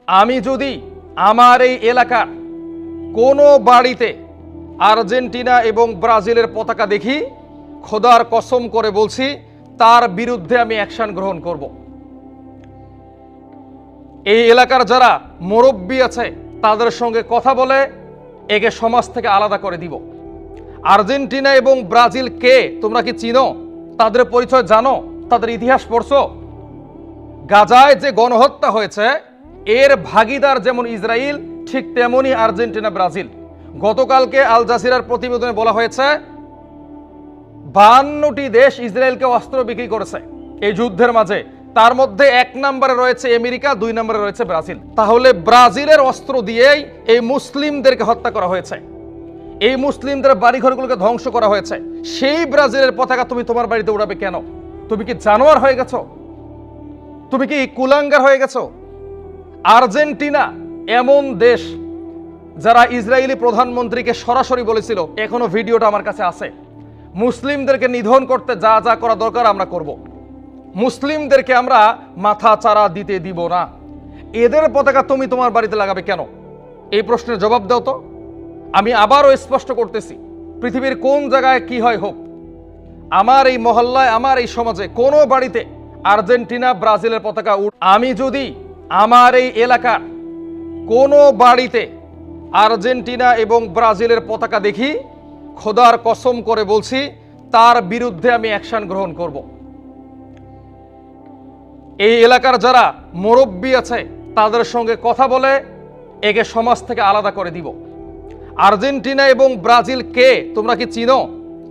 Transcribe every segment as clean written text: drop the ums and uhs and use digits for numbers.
আমি যদি আমার এই এলাকার কোনো বাড়িতে আর্জেন্টিনা এবং ব্রাজিলের পতাকা দেখি, খোদার কসম করে বলছি তার বিরুদ্ধে আমি অ্যাকশন গ্রহণ করব। এই এলাকার যারা মুরব্বী আছে তাদের সঙ্গে কথা বলে একে সমাজ থেকে আলাদা করে দিব। আর্জেন্টিনা এবং ব্রাজিল কে তোমরা কি চিনো? তাদের পরিচয় জানো? তাদের ইতিহাস পড়ছো? গাজায় যে গণহত্যা হয়েছে এর ভাগীদার যেমন ইসরায়েল, ঠিক তেমনি আর্জেন্টিনা, ব্রাজিল। গতকালকে আল জাজিরার প্রতিবেদনে বলা হয়েছে 52টি দেশ ইসরায়েলকে অস্ত্র বিক্রি করেছে এই যুদ্ধের মাঝে। তার মধ্যে 1 নম্বরে রয়েছে আমেরিকা, 2 নম্বরে রয়েছে ব্রাজিল। তাহলে ব্রাজিলের অস্ত্র দিয়েই এই মুসলিমদেরকে হত্যা করা হয়েছে, এই মুসলিমদের বাড়িঘরগুলোকে ধ্বংস করা হয়েছে। সেই ব্রাজিলের পতাকা তুমি তোমার বাড়িতে উড়াবে কেন? তুমি কি জানোয়ার হয়ে গেছো? তুমি কি কুলাঙ্গার হয়ে গেছো? আর্জেন্টিনা এমন দেশ যারা ইসরায়েলি প্রধানমন্ত্রীকে সরাসরি বলেছিল, এখনো ভিডিওটা আমার কাছে আছে, মুসলিমদেরকে নিধন করতে যা যা করা দরকার আমরা করব, মুসলিমদেরকে আমরা মাথা চারা দিতে দিব না। এদের পতাকা তুমি তোমার বাড়িতে লাগাবে কেন? এই প্রশ্নের জবাব দাও তো। আমি আবারও স্পষ্ট করতেছি, পৃথিবীর কোন জায়গায় কি হয় হোক, আমার এই মহল্লায়, আমার এই সমাজে কোনো বাড়িতে আর্জেন্টিনা ব্রাজিলের পতাকা আমি যদি আমার এই এলাকার কোনো বাড়িতে আর্জেন্টিনা এবং ব্রাজিলের পতাকা দেখি, খোদার কসম করে বলছি তার বিরুদ্ধে আমি অ্যাকশন গ্রহণ করব। এই এলাকার যারা মুরব্বী আছে তাদের সঙ্গে কথা বলে একে সমাজ থেকে আলাদা করে দিব। আর্জেন্টিনা এবং ব্রাজিল কে তোমরা কি চিনো?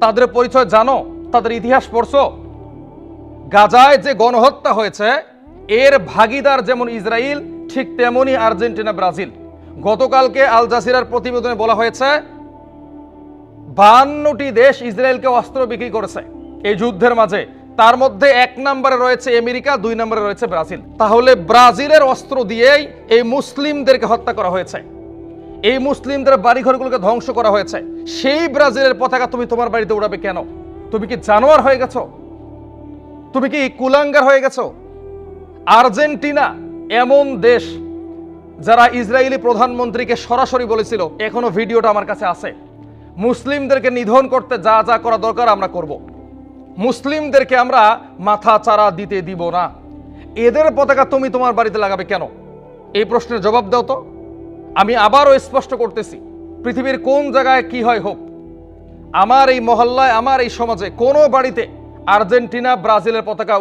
তাদের পরিচয় জানো? তাদের ইতিহাস পড়ছো? গাজায় যে গণহত্যা হয়েছে এর ভাগীদার যেমন ইসরায়েল, ঠিক তেমনি আর্জেন্টিনা, ব্রাজিল। গতকালকে আল জাজিরার প্রতিবেদনে বলা হয়েছে 52টি দেশ ইসরায়েলকে অস্ত্র বিক্রি করেছে এই যুদ্ধের মাঝে। তার মধ্যে 1 নম্বরে রয়েছে আমেরিকা, 2 নম্বরে রয়েছে ব্রাজিল। তাহলে ব্রাজিলের অস্ত্র দিয়েই এই মুসলিমদেরকে হত্যা করা হয়েছে, এই মুসলিমদের বাড়িঘরগুলোকে ধ্বংস করা হয়েছে। সেই ব্রাজিলের পতাকা তুমি তোমার বাড়িতে উড়াবে কেন? তুমি কি জানোয়ার হয়ে গেছো? তুমি কি কুলাঙ্গার হয়ে গেছো? আর্জেন্টিনা এমন দেশ যারা ইসরায়েলি প্রধানমন্ত্রীকে সরাসরি বলেছিল, এখনো ভিডিওটা আমার কাছে আছে, মুসলিমদেরকে নিধন করতে যা যা করা দরকার আমরা করব, মুসলিমদেরকে আমরা মাথা চারা দিতে দিব না। এদের পতাকা তুমি তোমার বাড়িতে লাগাবে কেন? এই প্রশ্নের জবাব দাও তো। আমি আবারও স্পষ্ট করতেছি, পৃথিবীর কোন জায়গায় কি হয় হোক, আমার এই মহল্লায়, আমার এই সমাজে কোনো বাড়িতে আর্জেন্টিনা ব্রাজিলের পতাকা